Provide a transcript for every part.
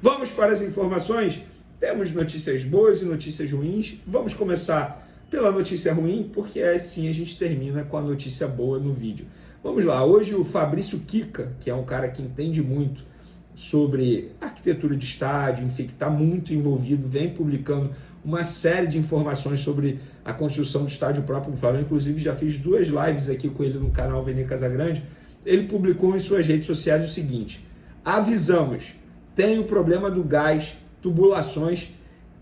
Vamos para as informações? Temos notícias boas e notícias ruins. Vamos começar pela notícia ruim, porque assim a gente termina com a notícia boa no vídeo. Vamos lá, hoje o Fabrício Kika, que é um cara que entende muito sobre arquitetura de estádio, enfim, que está muito envolvido, vem publicando uma série de informações sobre a construção do estádio próprio do Flamengo. Inclusive já fiz 2 lives aqui com ele no canal Vene Casagrande. Ele publicou em suas redes sociais o seguinte: avisamos, tem o problema do gás, tubulações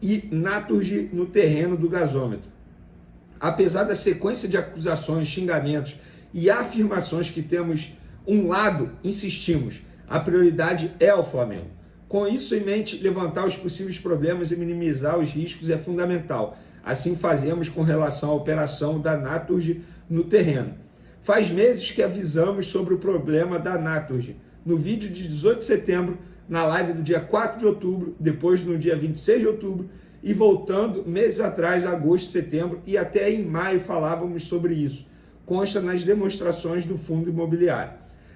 e naturge no terreno do gasômetro. Apesar da sequência de acusações, xingamentos e afirmações que temos um lado, insistimos, a prioridade é o Flamengo. Com isso em mente, levantar os possíveis problemas e minimizar os riscos é fundamental. Assim fazemos com relação à operação da Naturgy no terreno. Faz meses que avisamos sobre o problema da Naturgy. No vídeo de 18 de setembro, na live do dia 4 de outubro, depois no dia 26 de outubro, e voltando meses atrás, agosto, setembro, e até em maio falávamos sobre isso. Consta nas demonstrações do fundo imobiliário.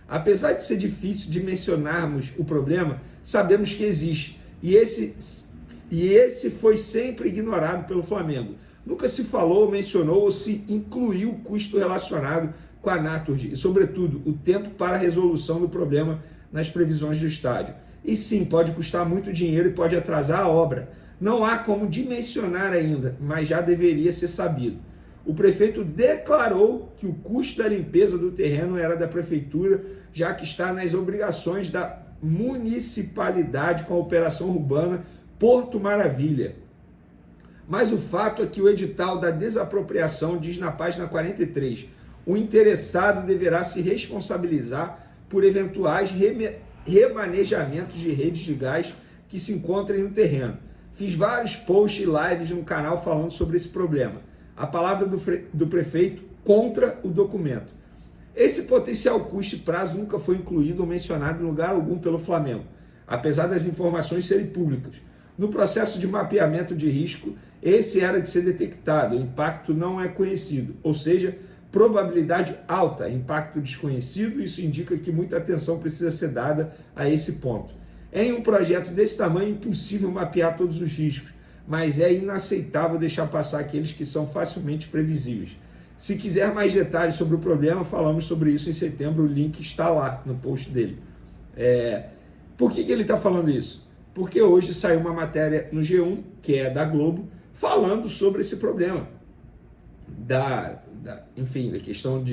Apesar de ser difícil de mencionarmos o problema, sabemos que existe, e esse foi sempre ignorado pelo Flamengo. Nunca se falou, mencionou ou se incluiu o custo relacionado com a Naturgy e, sobretudo, o tempo para a resolução do problema nas previsões do estádio. E sim, pode custar muito dinheiro e pode atrasar a obra. Não há como dimensionar ainda, mas já deveria ser sabido. O prefeito declarou que o custo da limpeza do terreno era da prefeitura, já que está nas obrigações da municipalidade com a operação urbana Porto Maravilha. Mas o fato é que o edital da desapropriação diz na página 43, o interessado deverá se responsabilizar por eventuais remanejamentos de redes de gás que se encontrem no terreno. Fiz vários posts e lives no canal falando sobre esse problema. A palavra do prefeito contra o documento. Esse potencial custo e prazo nunca foi incluído ou mencionado em lugar algum pelo Flamengo, apesar das informações serem públicas. No processo de mapeamento de risco, esse era de ser detectado, o impacto não é conhecido, ou seja, probabilidade alta, impacto desconhecido, isso indica que muita atenção precisa ser dada a esse ponto. Em um projeto desse tamanho é impossível mapear todos os riscos, mas é inaceitável deixar passar aqueles que são facilmente previsíveis. Se quiser mais detalhes sobre o problema, falamos sobre isso em setembro, o link está lá no post dele. Por que ele está falando isso? Porque hoje saiu uma matéria no G1, que é da Globo, falando sobre esse problema. Enfim, da questão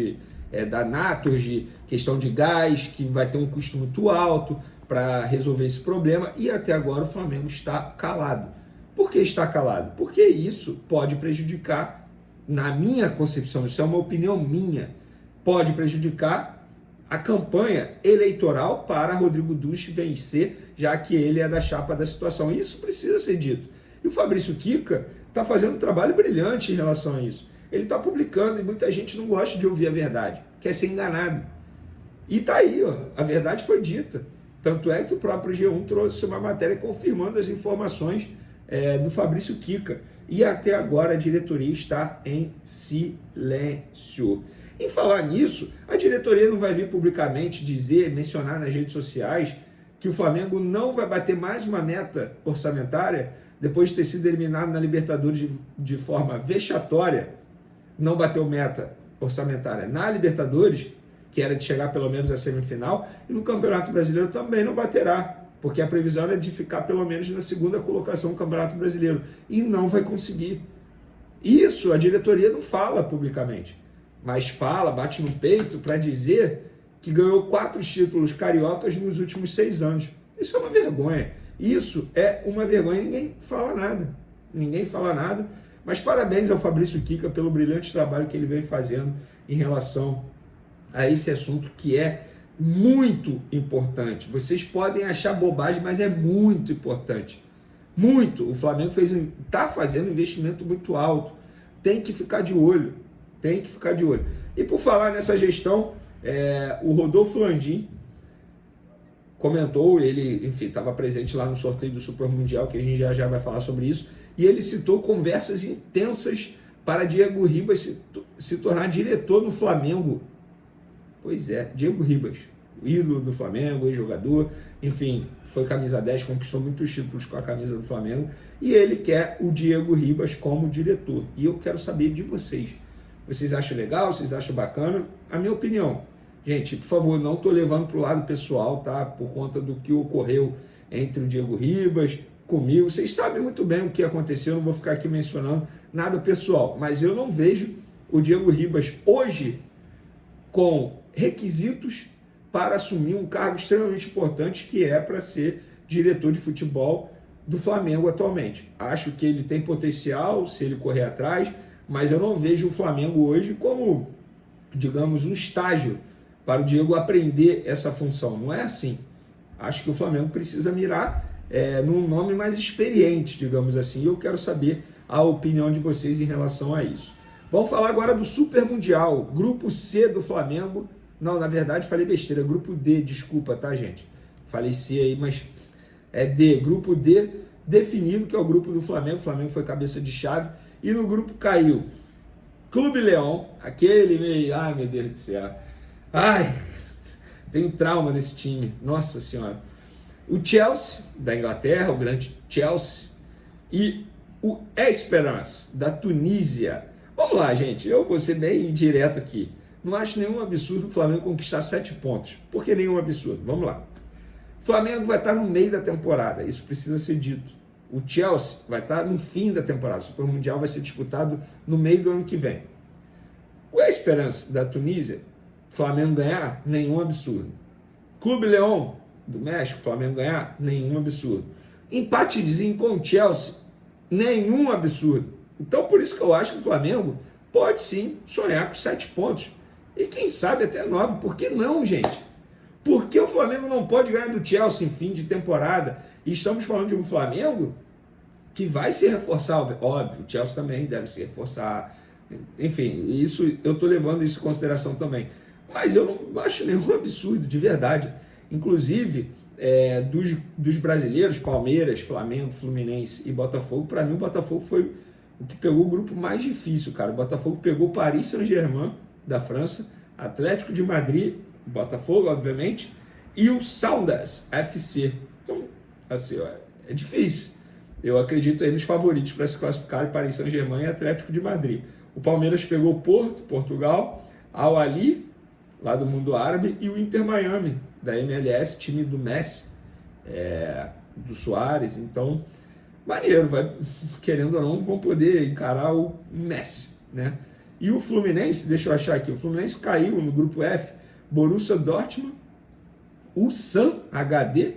da Naturgy, questão de gás, que vai ter um custo muito alto para resolver esse problema, e até agora o Flamengo está calado. Por que está calado? Porque isso pode prejudicar, na minha concepção, isso é uma opinião minha, pode prejudicar a campanha eleitoral para Rodrigo Duche vencer, já que ele é da chapa da situação. Isso precisa ser dito. E o Fabrício Kika está fazendo um trabalho brilhante em relação a isso. Ele está publicando e muita gente não gosta de ouvir a verdade, quer ser enganado. E está aí, ó, a verdade foi dita. Tanto é que o próprio G1 trouxe uma matéria confirmando as informações do Fabrício Kika. E até agora a diretoria está em silêncio. Em falar nisso, a diretoria não vai vir publicamente mencionar nas redes sociais que o Flamengo não vai bater mais uma meta orçamentária depois de ter sido eliminado na Libertadores de forma vexatória. Não bateu meta orçamentária na Libertadores, que era de chegar pelo menos à semifinal, e no Campeonato Brasileiro também não baterá, porque a previsão era de ficar pelo menos na segunda colocação no Campeonato Brasileiro, e não vai conseguir. Isso a diretoria não fala publicamente, mas fala, bate no peito para dizer que ganhou 4 títulos cariocas nos últimos 6 anos. Isso é uma vergonha. Isso é uma vergonha. Ninguém fala nada. Ninguém fala nada. Mas parabéns ao Fabrício Kika pelo brilhante trabalho que ele vem fazendo em relação a esse assunto que é muito importante. Vocês podem achar bobagem, mas é muito importante. Muito. O Flamengo está fazendo um investimento muito alto. Tem que ficar de olho. Tem que ficar de olho. E por falar nessa gestão, o Rodolfo Landim comentou, ele, enfim, estava presente lá no sorteio do Super Mundial, que a gente já vai falar sobre isso, e ele citou conversas intensas para Diego Ribas se tornar diretor no Flamengo. Pois é, Diego Ribas. ídolo do Flamengo, ex-jogador, enfim, foi camisa 10, conquistou muitos títulos com a camisa do Flamengo, e ele quer o Diego Ribas como diretor. E eu quero saber de vocês. Vocês acham legal? Vocês acham bacana? A minha opinião. Gente, por favor, não estou levando para o lado pessoal, tá? Por conta do que ocorreu entre o Diego Ribas, comigo. Vocês sabem muito bem o que aconteceu, não vou ficar aqui mencionando nada pessoal. Mas eu não vejo o Diego Ribas hoje com requisitos para assumir um cargo extremamente importante, que é para ser diretor de futebol do Flamengo atualmente. Acho que ele tem potencial se ele correr atrás, mas eu não vejo o Flamengo hoje como, digamos, um estágio para o Diego aprender essa função. Não é assim. Acho que o Flamengo precisa mirar num nome mais experiente, digamos assim. E eu quero saber a opinião de vocês em relação a isso. Vamos falar agora do Super Mundial, Grupo C do Flamengo. Não, na verdade falei besteira, Grupo D, desculpa, tá, gente? Falei C aí, mas é D, Grupo D definido, que é o grupo do Flamengo. O Flamengo foi cabeça de chave. E no grupo caiu Clube Leão, aquele meio... Ai, meu Deus do céu. Ai, tenho trauma desse time, nossa senhora. O Chelsea, da Inglaterra, o grande Chelsea. E o Esperance, da Tunísia. Vamos lá, gente, eu vou ser bem direto aqui. Não acho nenhum absurdo o Flamengo conquistar 7 pontos. Por que nenhum absurdo? Vamos lá. O Flamengo vai estar no meio da temporada, isso precisa ser dito. O Chelsea vai estar no fim da temporada. O Super Mundial vai ser disputado no meio do ano que vem. O Esperance, da Tunísia, Flamengo ganhar, nenhum absurdo. Clube Leão, do México, Flamengo ganhar, nenhum absurdo. Empatezinho com o Chelsea, nenhum absurdo. Então, por isso que eu acho que o Flamengo pode sim sonhar com 7 pontos. E quem sabe até 9. Por que não, gente? Por que o Flamengo não pode ganhar do Chelsea em fim de temporada? E estamos falando de um Flamengo que vai se reforçar, óbvio, o Chelsea também deve se reforçar. Enfim, isso, eu estou levando isso em consideração também. Mas eu não acho nenhum absurdo, de verdade. Inclusive, dos brasileiros, Palmeiras, Flamengo, Fluminense e Botafogo, para mim o Botafogo foi o que pegou o grupo mais difícil, cara. O Botafogo pegou o Paris Saint-Germain, da França, Atlético de Madrid, Botafogo, obviamente, e o Sounders FC. Então, assim, é difícil. Eu acredito aí nos favoritos para se classificar, Paris Saint-Germain e Atlético de Madrid. O Palmeiras pegou o Porto, Portugal, Al Ahly, lá do mundo árabe, e o Inter Miami, da MLS, time do Messi, do Suárez. Então, maneiro, querendo ou não, vão poder encarar o Messi, né? E o Fluminense, deixa eu achar aqui, o Fluminense caiu no grupo F, Borussia Dortmund, o Sam HD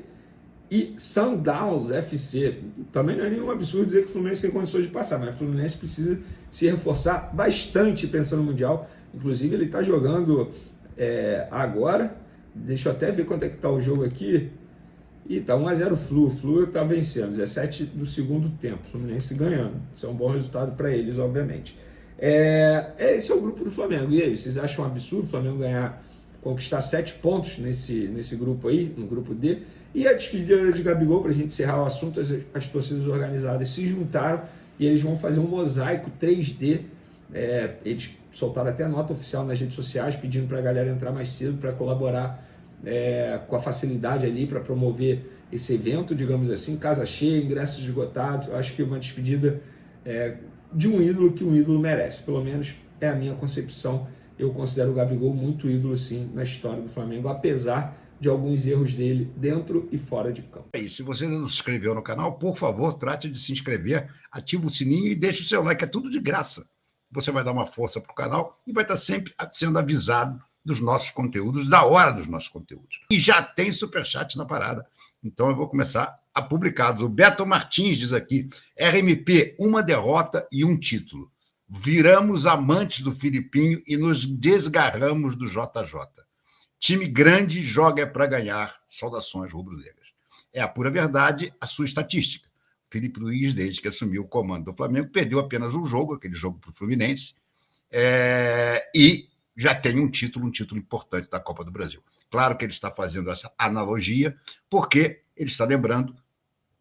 e Sundowns FC. Também não é nenhum absurdo dizer que o Fluminense tem condições de passar, mas o Fluminense precisa se reforçar bastante pensando no Mundial. Inclusive, ele está jogando agora. Deixa eu até ver quanto é que está o jogo aqui. E tá 1-0 Flu. O Flu está vencendo, 17 do segundo tempo. O Fluminense ganhando. Isso é um bom resultado para eles, obviamente. Esse é o grupo do Flamengo. E aí, vocês acham um absurdo o Flamengo conquistar 7 pontos nesse grupo aí, no grupo D? E a despedida de Gabigol, para a gente encerrar o assunto, as torcidas organizadas se juntaram e eles vão fazer um mosaico 3D. Eles soltaram até nota oficial nas redes sociais pedindo para a galera entrar mais cedo para colaborar com a facilidade ali para promover esse evento, digamos assim, casa cheia, ingressos esgotados. Eu acho que é uma despedida de um ídolo que um ídolo merece, pelo menos é a minha concepção. Eu considero o Gabigol muito ídolo, sim, na história do Flamengo, apesar de alguns erros dele dentro e fora de campo. Se você ainda não se inscreveu no canal, por favor, trate de se inscrever, ativa o sininho e deixe o seu like, é tudo de graça. Você vai dar uma força para o canal e vai estar sempre sendo avisado dos nossos conteúdos, da hora dos nossos conteúdos. E já tem superchat na parada, então eu vou começar a publicá-los. O Beto Martins diz aqui, RMP, 1 derrota e 1 título. Viramos amantes do Filipinho e nos desgarramos do JJ. Time grande joga para ganhar. Saudações rubro-negras. É a pura verdade a sua estatística. Felipe Luiz, desde que assumiu o comando do Flamengo, perdeu apenas um jogo, aquele jogo para o Fluminense, e já tem um título importante da Copa do Brasil. Claro que ele está fazendo essa analogia, porque ele está lembrando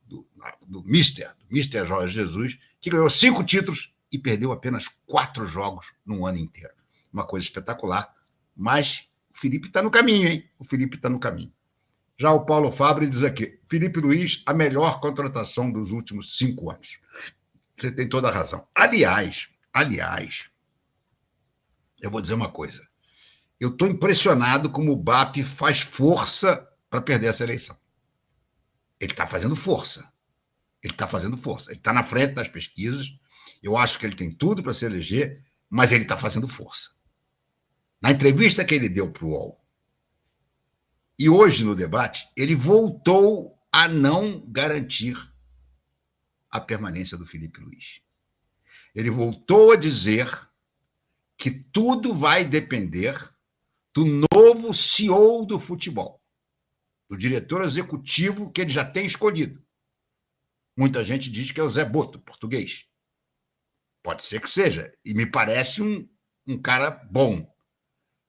do Mister Jorge Jesus, que ganhou 5 títulos e perdeu apenas 4 jogos num ano inteiro. Uma coisa espetacular, mas O Felipe está no caminho, hein? O Felipe está no caminho. Já o Paulo Fabre diz aqui, Felipe Luiz, a melhor contratação dos últimos 5 anos. Você tem toda a razão. Aliás, eu vou dizer uma coisa. Eu estou impressionado como o BAP faz força para perder essa eleição. Ele está fazendo força. Ele está na frente das pesquisas. Eu acho que ele tem tudo para se eleger, mas ele está fazendo força. Na entrevista que ele deu para o UOL, e hoje no debate, ele voltou a não garantir a permanência do Felipe Luiz. Ele voltou a dizer que tudo vai depender do novo CEO do futebol, do diretor executivo que ele já tem escolhido. Muita gente diz que é o Zé Boto, português. Pode ser que seja, e me parece um cara bom.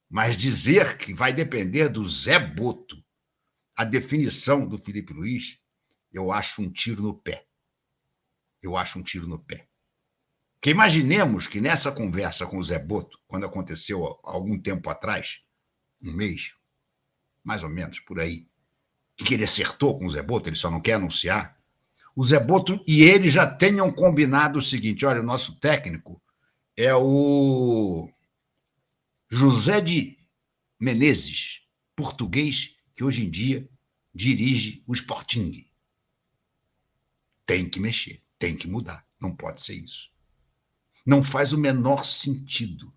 Mas dizer que vai depender do Zé Boto a definição do Felipe Luiz, eu acho um tiro no pé. Porque imaginemos que nessa conversa com o Zé Boto, quando aconteceu há algum tempo atrás, um mês, mais ou menos, por aí, que ele acertou com o Zé Boto, ele só não quer anunciar, o Zé Boto e ele já tenham combinado o seguinte, olha, o nosso técnico é o José de Menezes, português, que hoje em dia dirige o Sporting. Tem que mexer, tem que mudar, não pode ser isso. Não faz o menor sentido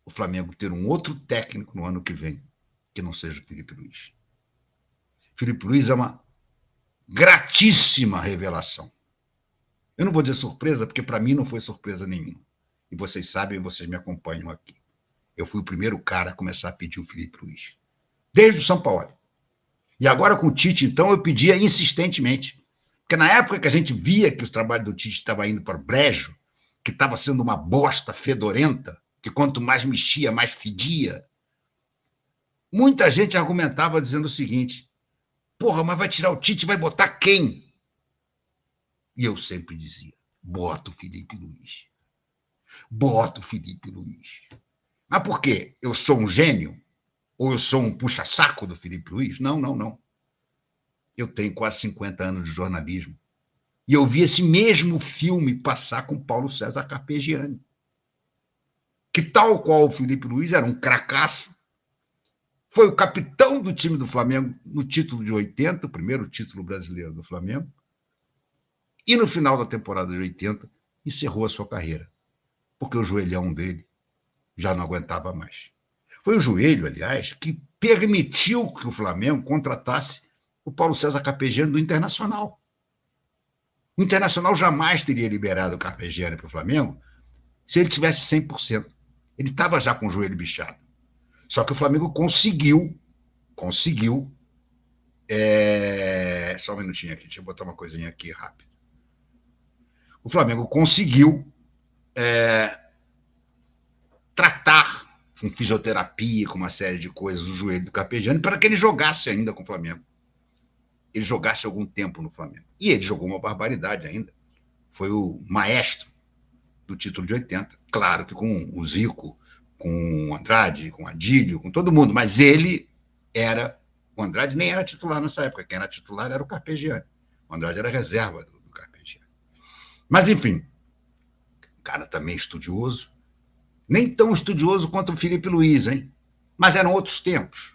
o Flamengo ter um outro técnico no ano que vem, que não seja o Felipe Luiz. Felipe Luiz é uma gratíssima revelação. Eu não vou dizer surpresa, porque para mim não foi surpresa nenhuma. E vocês sabem, vocês me acompanham aqui. Eu fui o primeiro cara a começar a pedir o Felipe Luiz. Desde o São Paulo. E agora com o Tite, então, eu pedia insistentemente. Porque na época que a gente via que os trabalhos do Tite estavam indo para o brejo, que estava sendo uma bosta fedorenta, que quanto mais mexia, mais fedia, muita gente argumentava dizendo o seguinte, porra, mas vai tirar o Tite e vai botar quem? E eu sempre dizia, bota o Felipe Luiz. Bota o Felipe Luiz. Mas por quê? Eu sou um gênio? Ou eu sou um puxa-saco do Felipe Luiz? Não. Eu tenho quase 50 anos de jornalismo. E eu vi esse mesmo filme passar com Paulo César Carpegiani. Que, tal qual o Felipe Luiz, era um cracaço, foi o capitão do time do Flamengo no título de 80, o primeiro título brasileiro do Flamengo, e no final da temporada de 80, encerrou a sua carreira, porque o joelhão dele já não aguentava mais. Foi o joelho, aliás, que permitiu que o Flamengo contratasse o Paulo César Carpegiani do Internacional. O Internacional jamais teria liberado o Carpegiani para o Flamengo se ele tivesse 100%. Ele estava já com o joelho bichado. Só que o Flamengo conseguiu. Só um minutinho aqui, deixa eu botar uma coisinha aqui rápido. O Flamengo conseguiu tratar com fisioterapia, com uma série de coisas, o joelho do Carpegiani, para que ele jogasse ainda com o Flamengo. Ele jogasse algum tempo no Flamengo. E ele jogou uma barbaridade ainda. Foi o maestro do título de 80. Claro que com o Zico, com o Andrade, com o Adílio, com todo mundo, mas ele era... O Andrade nem era titular nessa época. Quem era titular era o Carpegiani. O Andrade era reserva do Carpegiani. Mas, enfim, cara também estudioso. Nem tão estudioso quanto o Felipe Luiz, hein? Mas eram outros tempos.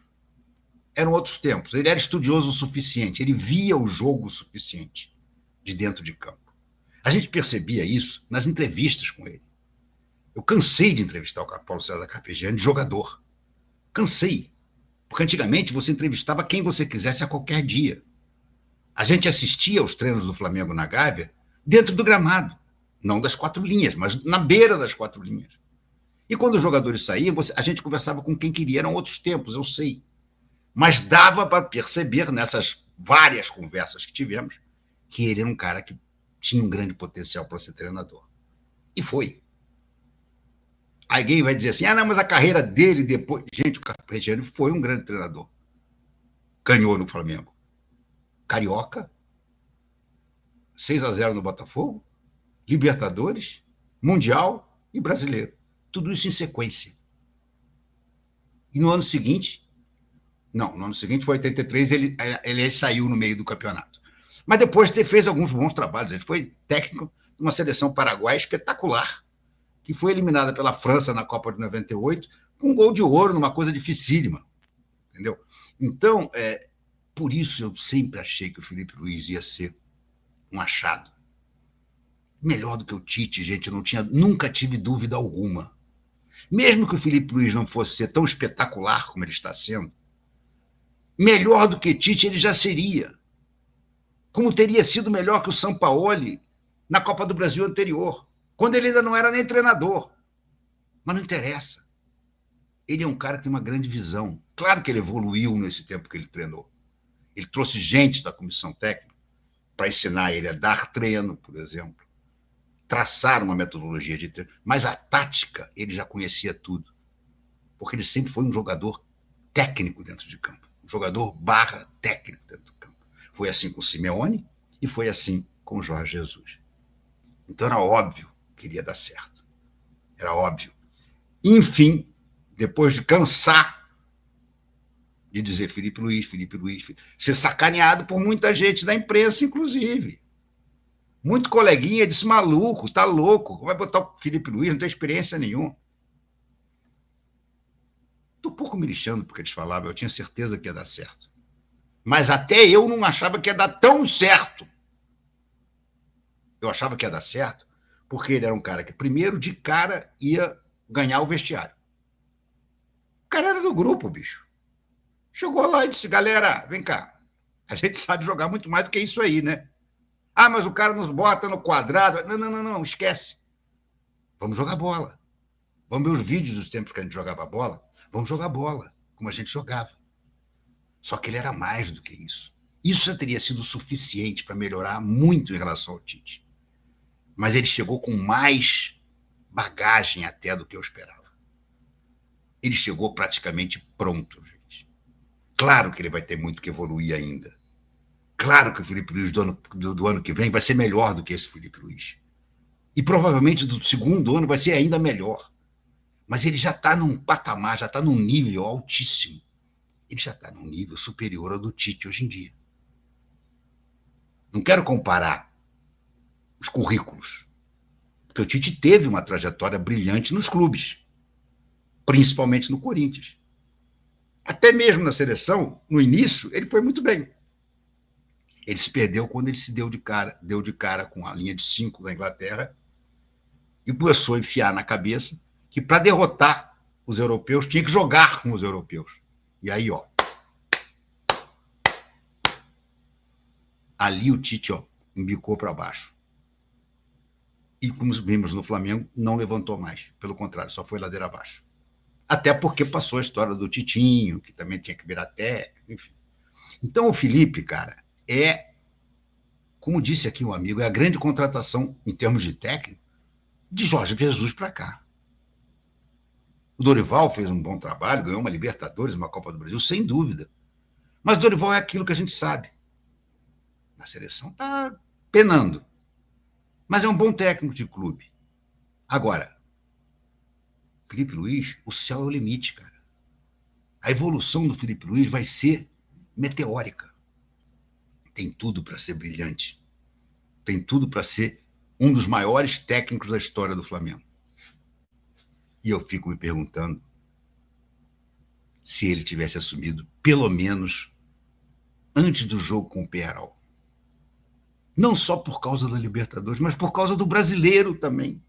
Ele era estudioso o suficiente, ele via o jogo o suficiente de dentro de campo. A gente percebia isso nas entrevistas com ele. Eu cansei de entrevistar o Paulo César Carpegiani de jogador. Cansei. Porque antigamente você entrevistava quem você quisesse a qualquer dia. A gente assistia aos treinos do Flamengo na Gávea dentro do gramado. Não das 4 linhas, mas na beira das 4 linhas. E quando os jogadores saíam, a gente conversava com quem queria. Eram outros tempos, eu sei. Mas dava para perceber, nessas várias conversas que tivemos, que ele era um cara que tinha um grande potencial para ser treinador. E foi. Alguém vai dizer assim, não, mas a carreira dele depois... Gente, o Carpegiani foi um grande treinador. Ganhou no Flamengo. Carioca, 6-0 no Botafogo, Libertadores, Mundial e Brasileiro. Tudo isso em sequência. E no ano seguinte, não, no ano seguinte foi 83, ele saiu no meio do campeonato. Mas depois fez alguns bons trabalhos. Ele foi técnico de uma seleção paraguaia espetacular, que foi eliminada pela França na Copa de 98, com um gol de ouro, numa coisa dificílima. Entendeu? Então, por isso eu sempre achei que o Filipe Luiz ia ser um achado. Melhor do que o Tite, gente, eu nunca tive dúvida alguma. Mesmo que o Filipe Luiz não fosse ser tão espetacular como ele está sendo, melhor do que Tite ele já seria. Como teria sido melhor que o Sampaoli na Copa do Brasil anterior, quando ele ainda não era nem treinador. Mas não interessa. Ele é um cara que tem uma grande visão. Claro que ele evoluiu nesse tempo que ele treinou. Ele trouxe gente da comissão técnica para ensinar ele a dar treino, por exemplo, traçar uma metodologia de treino. Mas a tática, ele já conhecia tudo. Porque ele sempre foi um jogador técnico dentro de campo. Um jogador barra técnico dentro do campo. Foi assim com o Simeone e foi assim com o Jorge Jesus. Então era óbvio que iria dar certo. Era óbvio. Enfim, depois de cansar de dizer Filipe Luiz, ser sacaneado por muita gente da imprensa, inclusive. Muito coleguinha disse, maluco, tá louco, vai botar o Filipe Luiz, não tem experiência nenhuma. Estou um pouco me lixando porque eles falavam, eu tinha certeza que ia dar certo. Mas até eu não achava que ia dar tão certo. Eu achava que ia dar certo porque ele era um cara que, primeiro, de cara, ia ganhar o vestiário. O cara era do grupo, bicho. Chegou lá e disse, galera, vem cá, a gente sabe jogar muito mais do que isso aí, né? Ah, mas o cara nos bota no quadrado. Não, esquece. Vamos jogar bola. Vamos ver os vídeos dos tempos que a gente jogava bola. Vamos jogar bola, como a gente jogava. Só que ele era mais do que isso. Isso já teria sido suficiente para melhorar muito em relação ao Tite. Mas ele chegou com mais bagagem até do que eu esperava. Ele chegou praticamente pronto, gente. Claro que ele vai ter muito que evoluir ainda. Claro que o Filipe Luiz do ano que vem vai ser melhor do que esse Filipe Luiz. E provavelmente do segundo ano vai ser ainda melhor. Mas ele já está num patamar, já está num nível altíssimo. Ele já está num nível superior ao do Tite hoje em dia. Não quero comparar os currículos, porque o Tite teve uma trajetória brilhante nos clubes, principalmente no Corinthians. Até mesmo na seleção, no início, ele foi muito bem. Ele se perdeu quando ele se deu de cara com a linha de 5 da Inglaterra e começou a enfiar na cabeça que para derrotar os europeus tinha que jogar com os europeus. E aí, ali o Tite, embicou para baixo. E como vimos no Flamengo, não levantou mais. Pelo contrário, só foi ladeira abaixo. Até porque passou a história do Titinho, que também tinha que virar técnico, enfim. Então o Filipe, cara, como disse aqui um amigo, é a grande contratação, em termos de técnico, de Jorge Jesus para cá. O Dorival fez um bom trabalho, ganhou uma Libertadores, uma Copa do Brasil, sem dúvida. Mas o Dorival é aquilo que a gente sabe. A seleção está penando. Mas é um bom técnico de clube. Agora, Filipe Luiz, o céu é o limite, cara. A evolução do Filipe Luiz vai ser meteórica. Tem tudo para ser brilhante. Tem tudo para ser um dos maiores técnicos da história do Flamengo. E eu fico me perguntando se ele tivesse assumido, pelo menos, antes do jogo com o Peñarol. Não só por causa da Libertadores, mas por causa do brasileiro também.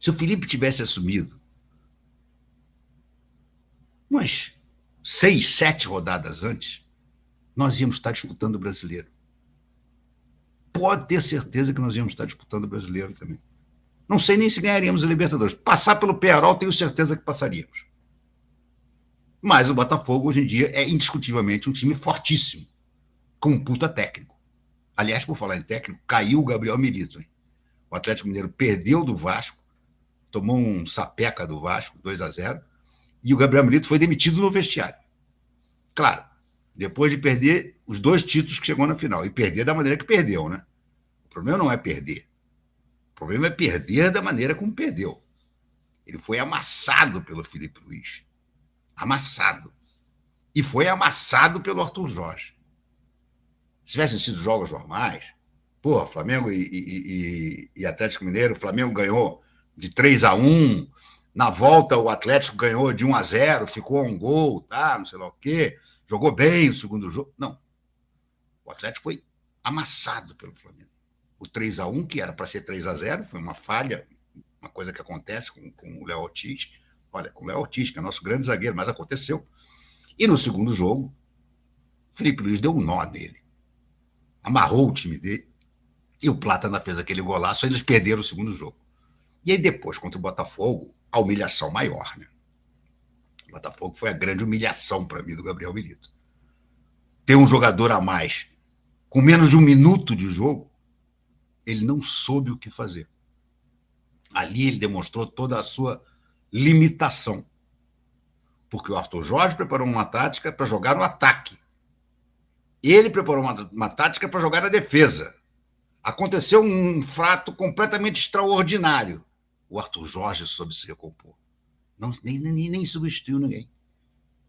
Se o Filipe tivesse assumido umas 6, 7 rodadas antes, nós íamos estar disputando o brasileiro. Pode ter certeza que nós íamos estar disputando o brasileiro também. Não sei nem se ganharíamos a Libertadores. Passar pelo Peñarol, tenho certeza que passaríamos. Mas o Botafogo, hoje em dia, é indiscutivelmente um time fortíssimo, com um puta técnico. Aliás, por falar em técnico, caiu o Gabriel Milito. Hein? O Atlético Mineiro perdeu do Vasco, tomou um sapeca do Vasco, 2-0, e o Gabriel Milito foi demitido no vestiário. Claro, depois de perder os 2 títulos que chegou na final, e perder da maneira que perdeu, né? O problema não é perder. O problema é perder da maneira como perdeu. Ele foi amassado pelo Filipe Luís. Amassado. E foi amassado pelo Arthur Jorge. Se tivessem sido jogos normais, pô, Flamengo e Atlético Mineiro, o Flamengo ganhou de 3-1, na volta o Atlético ganhou de 1-0, ficou a um gol, tá, não sei lá o quê, jogou bem o segundo jogo. Não. O Atlético foi amassado pelo Flamengo. O 3-1, que era para ser 3-0, foi uma falha, uma coisa que acontece com o Léo Ortiz. Olha, com o Léo Ortiz, que é nosso grande zagueiro, mas aconteceu. E no segundo jogo, Filipe Luís deu um nó nele. Amarrou o time dele. E o Plata ainda fez aquele golaço, eles perderam o segundo jogo. E aí depois, contra o Botafogo, a humilhação maior, né? O Botafogo foi a grande humilhação para mim do Gabriel Milito. Ter um jogador a mais com menos de 1 minuto de jogo, ele não soube o que fazer. Ali ele demonstrou toda a sua limitação. Porque o Arthur Jorge preparou uma tática para jogar no ataque. Ele preparou uma tática para jogar na defesa. Aconteceu um fato completamente extraordinário. O Arthur Jorge soube se recompor. Nem substituiu ninguém.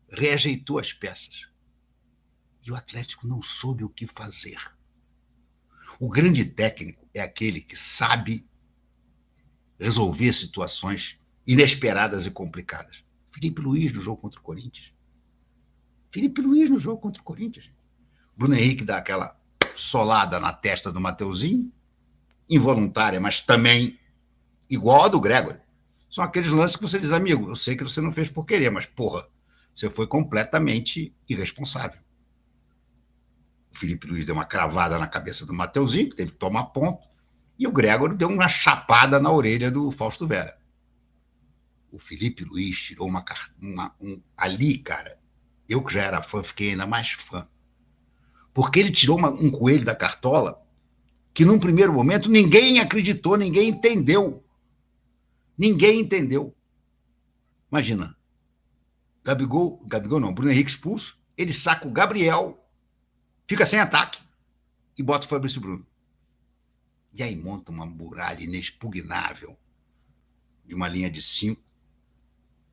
Reajeitou as peças. E o Atlético não soube o que fazer. O grande técnico é aquele que sabe resolver situações inesperadas e complicadas. Filipe Luís no jogo contra o Corinthians. Filipe Luís no jogo contra o Corinthians. Bruno Henrique dá aquela solada na testa do Mateuzinho, involuntária, mas também igual a do Gregory. São aqueles lances que você diz, amigo, eu sei que você não fez por querer, mas, porra, você foi completamente irresponsável. O Filipe Luís deu uma cravada na cabeça do Mateuzinho, que teve que tomar ponto, e o Gregory deu uma chapada na orelha do Fausto Vera. O Filipe Luís tirou ali, cara, eu que já era fã, fiquei ainda mais fã. Porque ele tirou um coelho da cartola que, num primeiro momento, ninguém acreditou, ninguém entendeu. Ninguém entendeu. Imagina, Gabigol não, Bruno Henrique expulso, ele saca o Gabriel, fica sem ataque e bota o Fabrício Bruno. E aí monta uma muralha inexpugnável de uma linha de 5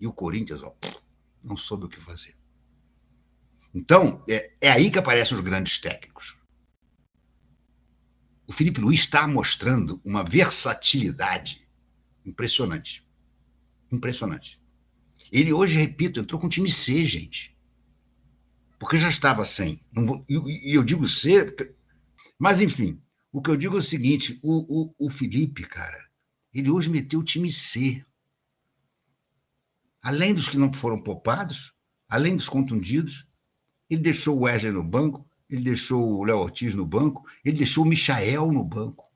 e o Corinthians, ó, não soube o que fazer. Então, é aí que aparecem os grandes técnicos. O Filipe Luís está mostrando uma versatilidade impressionante. Impressionante. Ele hoje, repito, entrou com o time C, gente. Porque já estava sem. E eu digo C, mas enfim, o que eu digo é o seguinte, o Felipe, cara, ele hoje meteu o time C. Além dos que não foram poupados, além dos contundidos, ele deixou o Wesley no banco, ele deixou o Léo Ortiz no banco, ele deixou o Michael no banco.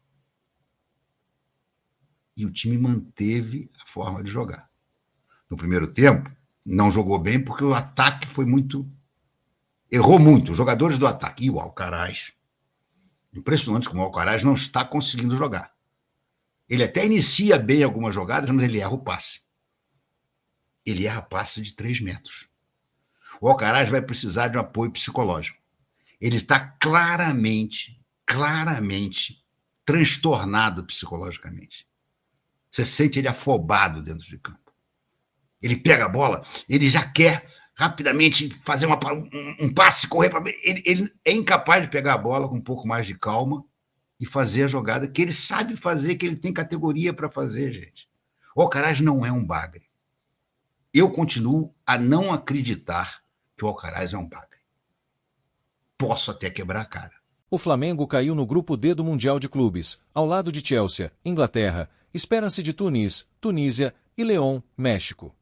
E o time manteve a forma de jogar. No primeiro tempo, não jogou bem porque o ataque foi muito... Errou muito, os jogadores do ataque. E o Alcaraz, impressionante como o Alcaraz não está conseguindo jogar. Ele até inicia bem algumas jogadas, mas ele erra o passe. Ele erra passe de 3 metros. O Alcaraz vai precisar de um apoio psicológico. Ele está claramente transtornado psicologicamente. Você sente ele afobado dentro de campo. Ele pega a bola, ele já quer rapidamente fazer um passe, correr para... Ele é incapaz de pegar a bola com um pouco mais de calma e fazer a jogada que ele sabe fazer, que ele tem categoria para fazer, gente. O Alcaraz não é um bagre. Eu continuo a não acreditar que o Alcaraz é um bagre. Posso até quebrar a cara. O Flamengo caiu no grupo D do Mundial de Clubes, ao lado de Chelsea, Inglaterra, Esperance de Tunis, Tunísia e León, México.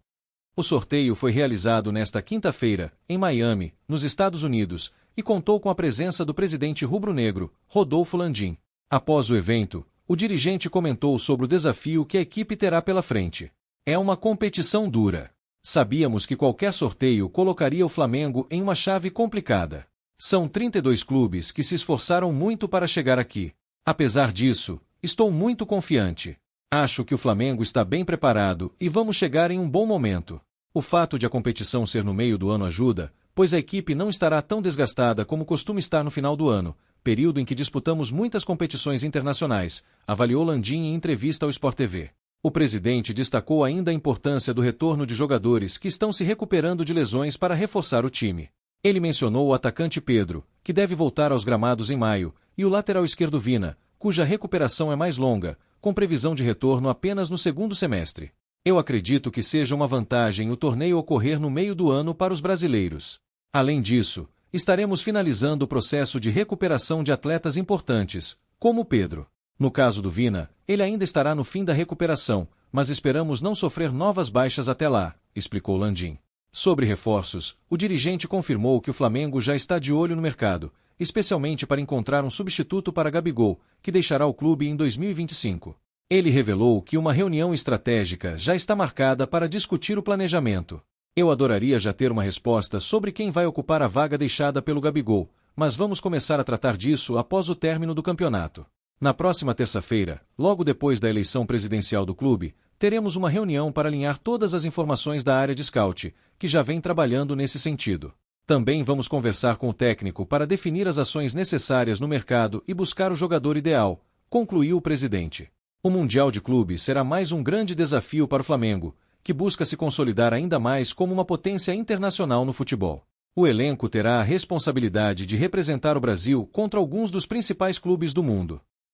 O sorteio foi realizado nesta quinta-feira, em Miami, nos Estados Unidos, e contou com a presença do presidente rubro-negro, Rodolfo Landim. Após o evento, o dirigente comentou sobre o desafio que a equipe terá pela frente. É uma competição dura. Sabíamos que qualquer sorteio colocaria o Flamengo em uma chave complicada. São 32 clubes que se esforçaram muito para chegar aqui. Apesar disso, estou muito confiante. Acho que o Flamengo está bem preparado e vamos chegar em um bom momento. O fato de a competição ser no meio do ano ajuda, pois a equipe não estará tão desgastada como costuma estar no final do ano, período em que disputamos muitas competições internacionais, avaliou Landim em entrevista ao Sport TV. O presidente destacou ainda a importância do retorno de jogadores que estão se recuperando de lesões para reforçar o time. Ele mencionou o atacante Pedro, que deve voltar aos gramados em maio, e o lateral esquerdo Vina, cuja recuperação é mais longa, com previsão de retorno apenas no segundo semestre. Eu acredito que seja uma vantagem o torneio ocorrer no meio do ano para os brasileiros. Além disso, estaremos finalizando o processo de recuperação de atletas importantes, como Pedro. No caso do Vina, ele ainda estará no fim da recuperação, mas esperamos não sofrer novas baixas até lá, explicou Landim. Sobre reforços, o dirigente confirmou que o Flamengo já está de olho no mercado, especialmente para encontrar um substituto para Gabigol, que deixará o clube em 2025. Ele revelou que uma reunião estratégica já está marcada para discutir o planejamento. Eu adoraria já ter uma resposta sobre quem vai ocupar a vaga deixada pelo Gabigol, mas vamos começar a tratar disso após o término do campeonato. Na próxima terça-feira, logo depois da eleição presidencial do clube, teremos uma reunião para alinhar todas as informações da área de scout, que já vem trabalhando nesse sentido. Também vamos conversar com o técnico para definir as ações necessárias no mercado e buscar o jogador ideal, concluiu o presidente. O Mundial de Clubes será mais um grande desafio para o Flamengo, que busca se consolidar ainda mais como uma potência internacional no futebol. O elenco terá a responsabilidade de representar o Brasil contra alguns dos principais clubes do mundo.